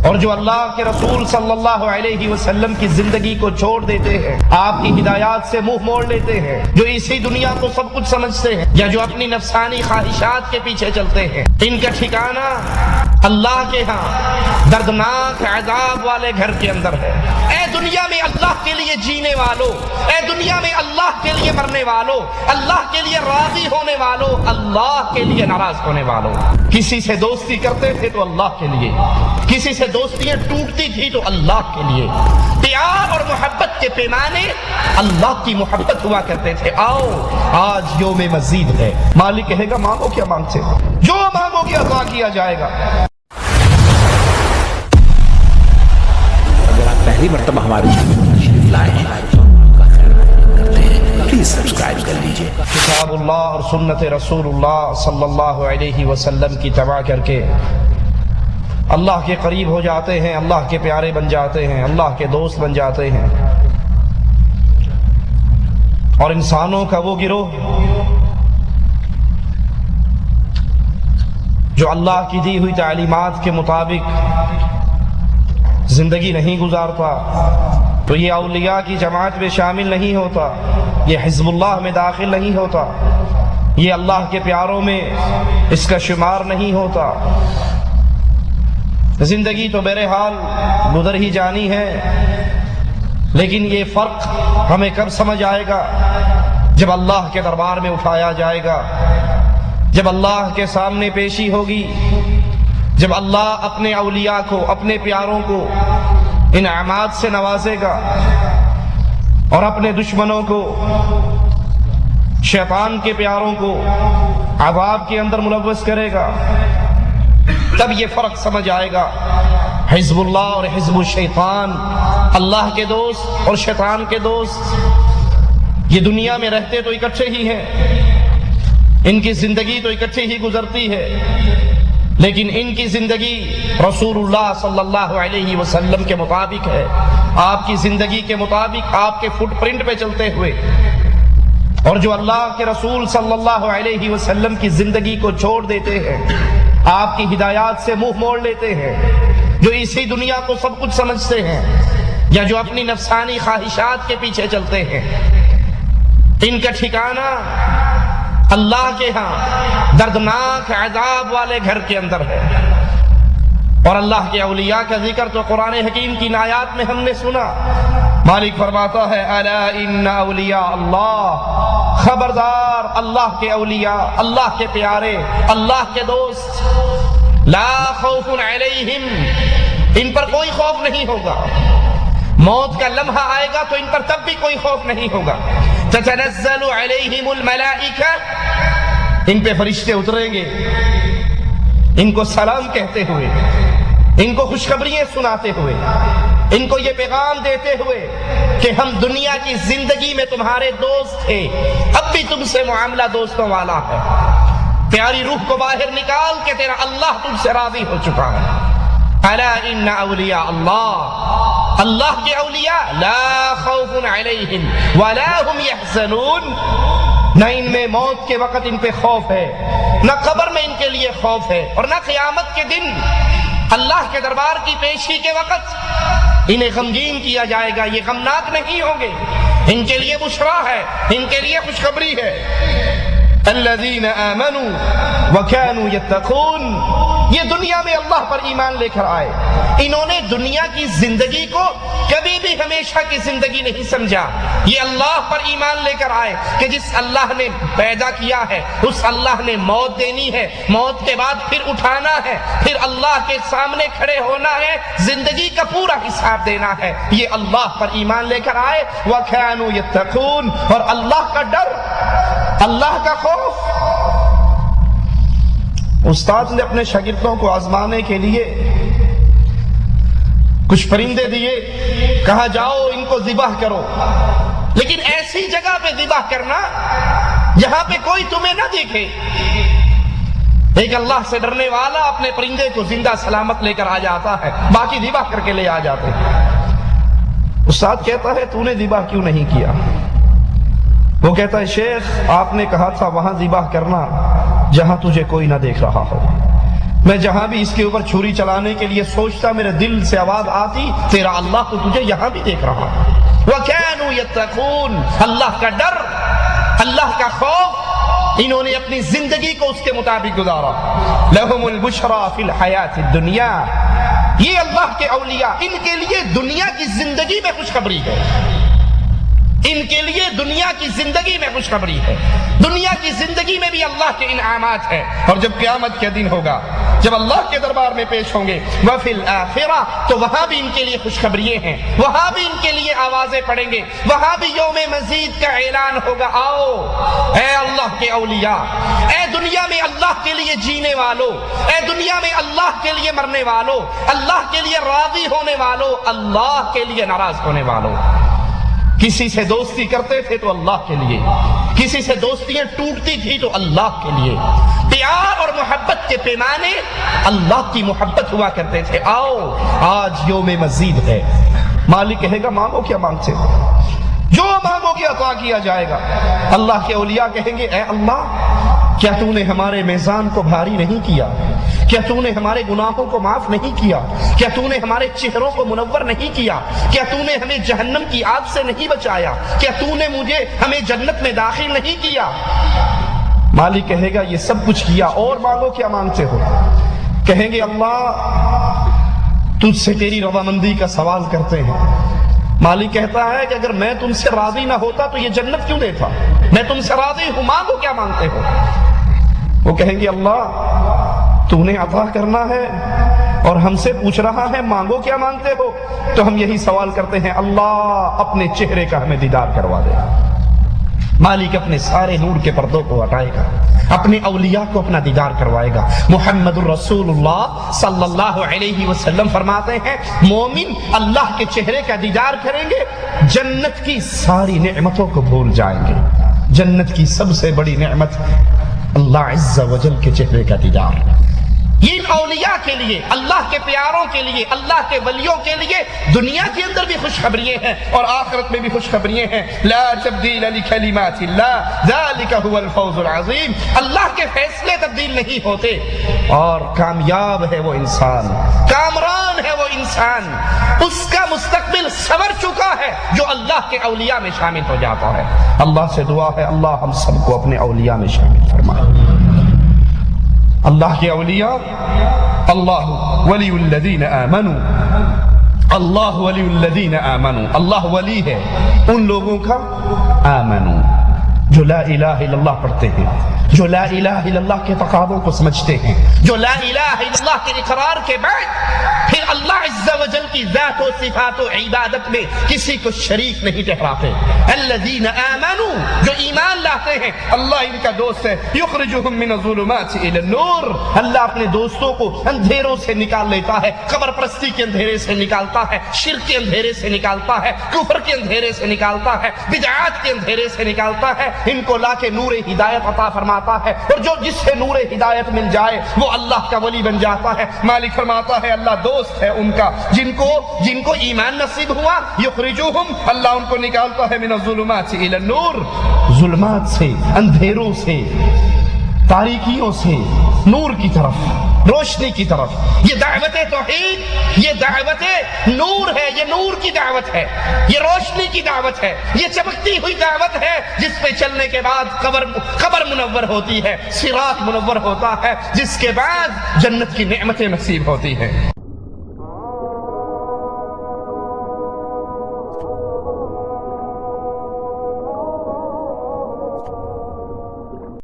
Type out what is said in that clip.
اور جو اللہ کے رسول صلی اللہ علیہ وسلم کی زندگی کو چھوڑ دیتے ہیں، آپ کی ہدایات سے منہ موڑ لیتے ہیں، جو اسی دنیا کو سب کچھ سمجھتے ہیں یا جو اپنی نفسانی خواہشات کے پیچھے چلتے ہیں، ان کا ٹھکانہ اللہ کے ہاں دردناک عذاب والے گھر کے اندر ہے۔ اے دنیا میں اللہ کے لیے جینے والوں، اے دنیا میں اللہ کے لیے مرنے والوں، اللہ کے لیے راضی ہونے والوں، اللہ کے لیے ناراض ہونے والوں، کسی سے دوستی کرتے تھے تو اللہ کے لیے، کسی سے دوستیاں ٹوٹتی تھی تو اللہ کے لیے، پیار اور محبت کے پیمانے اللہ کی محبت ہوا کرتے تھے۔ آؤ آج یوم مزید ہے، مالک کہے گا مانگو کیا مانگتے ہو، جو مانگو گے عطا کیا جائے گا۔ اگر آپ پہلی مرتبہ ہمارے چینل پر تشریف لائے ہیں تو آپ کا خیر کرتے ہیں، پلیز سبسکرائب کر لیجئے۔ کتاب اللہ اور سنت رسول اللہ صلی اللہ علیہ وسلم کی اتباع کر کے اللہ کے قریب ہو جاتے ہیں، اللہ کے پیارے بن جاتے ہیں، اللہ کے دوست بن جاتے ہیں۔ اور انسانوں کا وہ گروہ جو اللہ کی دی ہوئی تعلیمات کے مطابق زندگی نہیں گزارتا تو یہ اولیاء کی جماعت میں شامل نہیں ہوتا، یہ حزب اللہ میں داخل نہیں ہوتا، یہ اللہ کے پیاروں میں اس کا شمار نہیں ہوتا۔ زندگی تو بہرحال گزر ہی جانی ہے، لیکن یہ فرق ہمیں کب سمجھ آئے گا؟ جب اللہ کے دربار میں اٹھایا جائے گا، جب اللہ کے سامنے پیشی ہوگی، جب اللہ اپنے اولیاء کو، اپنے پیاروں کو انعامات سے نوازے گا اور اپنے دشمنوں کو، شیطان کے پیاروں کو عذاب کے اندر ملوث کرے گا، تب یہ فرق سمجھ آئے گا۔ حزب اللہ اور حزب الشیطان، اللہ کے دوست اور شیطان کے دوست، یہ دنیا میں رہتے تو اکٹھے ہی ہیں، ان کی زندگی تو اکٹھے ہی گزرتی ہے، لیکن ان کی زندگی رسول اللہ صلی اللہ علیہ وسلم کے مطابق ہے، آپ کی زندگی کے مطابق، آپ کے فٹ پرنٹ پہ چلتے ہوئے۔ اور جو اللہ کے رسول صلی اللہ علیہ وسلم کی زندگی کو چھوڑ دیتے ہیں، آپ کی ہدایات سے منہ موڑ لیتے ہیں، جو اسی دنیا کو سب کچھ سمجھتے ہیں یا جو اپنی نفسانی خواہشات کے پیچھے چلتے ہیں، ان کا ٹھکانہ اللہ کے ہاں دردناک عذاب والے گھر کے اندر ہے۔ اور اللہ کے اولیاء کا ذکر تو قرآن حکیم کی آیات میں ہم نے سنا۔ مالک فرماتا ہے الا ان اولیاء اللہ، خبردار اللہ کے اولیاء، اللہ کے پیارے، اللہ کے دوست، لا خوف علیہم، ان پر کوئی خوف نہیں ہوگا، موت کا لمحہ آئے گا تو ان پر تب بھی کوئی خوف نہیں ہوگا۔ تتنزل علیہم الملائکہ، ان پہ فرشتے اتریں گے، ان کو سلام کہتے ہوئے، ان کو خوشخبریاں سناتے ہوئے، ان کو یہ پیغام دیتے ہوئے کہ ہم دنیا کی زندگی میں تمہارے دوست تھے، اب بھی تم سے معاملہ دوستوں والا ہے، پیاری روح کو باہر نکال کے تیرا اللہ تم سے راضی ہو چکا ہے۔ الا ان اولیاء اللہ، اللہ کے اولیاء لا خوف علیہم ولا هم يحزنون، نہ ان میں موت کے وقت ان پہ خوف ہے، نہ قبر میں ان کے لیے خوف ہے، اور نہ قیامت کے دن اللہ کے دربار کی پیشی کے وقت انہیں غمگین کیا جائے گا، یہ غمناک نہیں ہوں گے، ان کے لیے بشرا ہے، ان کے لیے خوشخبری ہے۔ الذین آمنوا وکانوا یتقون، یہ دنیا میں اللہ پر ایمان لے کر آئے، انہوں نے دنیا کی زندگی کو کبھی بھی ہمیشہ کی زندگی نہیں سمجھا، یہ اللہ پر ایمان لے کر آئے کہ جس اللہ نے پیدا کیا ہے اس اللہ نے موت دینی ہے، موت کے بعد پھر اٹھانا ہے، پھر اللہ کے سامنے کھڑے ہونا ہے، زندگی کا پورا حساب دینا ہے، یہ اللہ پر ایمان لے کر آئے۔ وَكَانُوا يَتَّقُونَ، اور اللہ کا ڈر، اللہ کا خوف۔ استاد نے اپنے شاگردوں کو آزمانے کے لیے کچھ پرندے دیے، کہا جاؤ ان کو ذبح کرو، لیکن ایسی جگہ پہ ذبح کرنا جہاں پہ کوئی تمہیں نہ دیکھے۔ ایک اللہ سے ڈرنے والا اپنے پرندے کو زندہ سلامت لے کر آ جاتا ہے، باقی ذبح کر کے لے آ جاتے ہیں۔ استاد کہتا ہے تو نے ذبح کیوں نہیں کیا؟ وہ کہتا ہے شیخ آپ نے کہا تھا وہاں ذبح کرنا جہاں تجھے کوئی نہ دیکھ رہا ہو، میں جہاں بھی اس کے اوپر چھری چلانے کے لیے سوچتا میرے دل سے آواز آتی تیرا اللہ تو تجھے یہاں بھی دیکھ رہا ہے۔ وَكَانُوا يَتَّقُونَ، اللہ کا ڈر، اللہ کا خوف، انہوں نے اپنی زندگی کو اس کے مطابق گزارا۔ لَهُمُ الْبُشْرَى فِي الْحَيَاةِ الدُّنْيَا، یہ اللہ کے اولیاء، ان کے لیے دنیا کی زندگی میں خوشخبری ہے، ان کے لیے دنیا کی زندگی میں خوشخبری ہے، دنیا کی زندگی میں بھی اللہ کے انعامات ہیں، اور جب قیامت کے دن ہوگا، جب اللہ کے دربار میں پیش ہوں گے وَفِي الْآخِرَةِ، تو وہاں بھی ان کے لیے خوشخبریاں ہیں، وہاں بھی ان کے لیے آوازیں پڑیں گے، وہاں بھی یوم مزید کا اعلان ہوگا۔ آؤ اے اللہ کے اولیاء، اے دنیا میں اللہ کے لیے جینے والوں، اے دنیا میں اللہ کے لیے مرنے والوں، اللہ کے لیے راضی ہونے والوں، اللہ کے لیے ناراض ہونے والوں۔ کسی سے دوستی کرتے تھے تو اللہ کے لیے، کسی سے دوستیاں ٹوٹتی تھی تو اللہ کے لیے، پیار اور محبت کے پیمانے اللہ کی محبت ہوا کرتے تھے۔ آؤ آج یوم مزید ہے، مالک کہے گا مانگو کیا مانگتے ہو، جو مانگو گے عطا کیا جائے گا۔ اللہ کے اولیاء کہیں گے اے اللہ، کیا تو نے ہمارے میزان کو بھاری نہیں کیا؟ کیا تو نے ہمارے گناہوں کو معاف نہیں کیا؟ کیا تو نے ہمارے چہروں کو منور نہیں کیا؟ کیا تو نے ہمیں جہنم کی آگ سے نہیں بچایا؟ کیا تو نے ہمیں جنت میں داخل نہیں کیا؟ مالک کہے گا یہ سب کچھ کیا، اور مانگو کیا مانگتے ہو؟ کہیں گے اللہ تجھ سے تیری رضامندی کا سوال کرتے ہیں۔ مالک کہتا ہے کہ اگر میں تم سے راضی نہ ہوتا تو یہ جنت کیوں دیتا؟ میں تم سے راضی ہوں، مانگو کیا مانگتے ہو؟ وہ کہیں گے اللہ تو نے عطا کرنا ہے اور ہم سے پوچھ رہا ہے مانگو کیا مانگتے ہو، تو ہم یہی سوال کرتے ہیں اللہ اپنے چہرے کا ہمیں دیدار کروا دے۔ مالک اپنے سارے نور کے پردوں کو ہٹائے گا، اپنے اولیاء کو اپنا دیدار کروائے گا۔ محمد الرسول اللہ صلی اللہ علیہ وسلم فرماتے ہیں مومن اللہ کے چہرے کا دیدار کریں گے، جنت کی ساری نعمتوں کو بھول جائیں گے۔ جنت کی سب سے بڑی نعمت اللہ عز و جل کے چہرے کا دیدار۔ یہ اولیاء کے لیے، اللہ کے پیاروں کے لیے، اللہ کے ولیوں کے لیے دنیا کے اندر بھی خوشخبریاں ہیں اور آخرت میں بھی خوشخبریاں ہیں۔ لا تبدیل لکلمات اللہ ذالک هو الفوز العظیم، اللہ کے فیصلے تبدیل نہیں ہوتے، اور کامیاب ہے وہ انسان، کامران ہے وہ انسان، اس کا مستقبل سنور چکا ہے جو اللہ کے اولیاء میں شامل ہو جاتا ہے۔ اللہ سے دعا ہے اللہ ہم سب کو اپنے اولیاء میں شامل فرمائے۔ اللہ کے اولیاء، اللہ ولی الذین آمنوا، اللہ ولی الذین آمنوا، اللہ ولی ہے ان لوگوں کا آمنوا جو لا الہ الا اللہ پڑھتے ہیں، جو لا الہ الا اللہ کے تقاضوں کو سمجھتے ہیں، جو لا الہ الا اللہ کے اقرار کے بعد پھر اللہ عز و جل کی ذات و صفات و عبادت میں کسی کو شریک نہیں ٹھہراتے۔ الذین آمنوا، جو ایمان لاتے ہیں، اللہ ان کا دوست ہے۔ یخرجہم من الظلمات الی النور، اللہ اپنے دوستوں کو اندھیروں سے نکال لیتا ہے، قبر پرستی کے اندھیرے سے نکالتا ہے، شرک کے اندھیرے سے نکالتا ہے، کفر کے اندھیرے سے نکالتا ہے، بدعات کے اندھیرے سے نکالتا ہے، ان کو لا کے نور ہدایت عطا فرماتا ہے، اور جو جس سے نور ہدایت مل جائے وہ اللہ کا ولی بن جاتا ہے۔ مالک فرماتا ہے اللہ دوست ہے ان کا جن کو ایمان نصیب ہوا، یخرجوہم، اللہ ان کو نکالتا ہے من الظلمات الی النور، ظلمات سے، اندھیروں سے، تاریکیوں سے نور کی طرف، روشنی کی طرف۔ یہ دعوت توحید، یہ دعوت نور ہے، یہ نور کی دعوت ہے، یہ روشنی کی دعوت ہے، یہ چمکتی ہوئی دعوت ہے جس پہ چلنے کے بعد قبر منور ہوتی ہے، صراط منور ہوتا ہے، جس کے بعد جنت کی نعمتیں نصیب ہوتی ہیں۔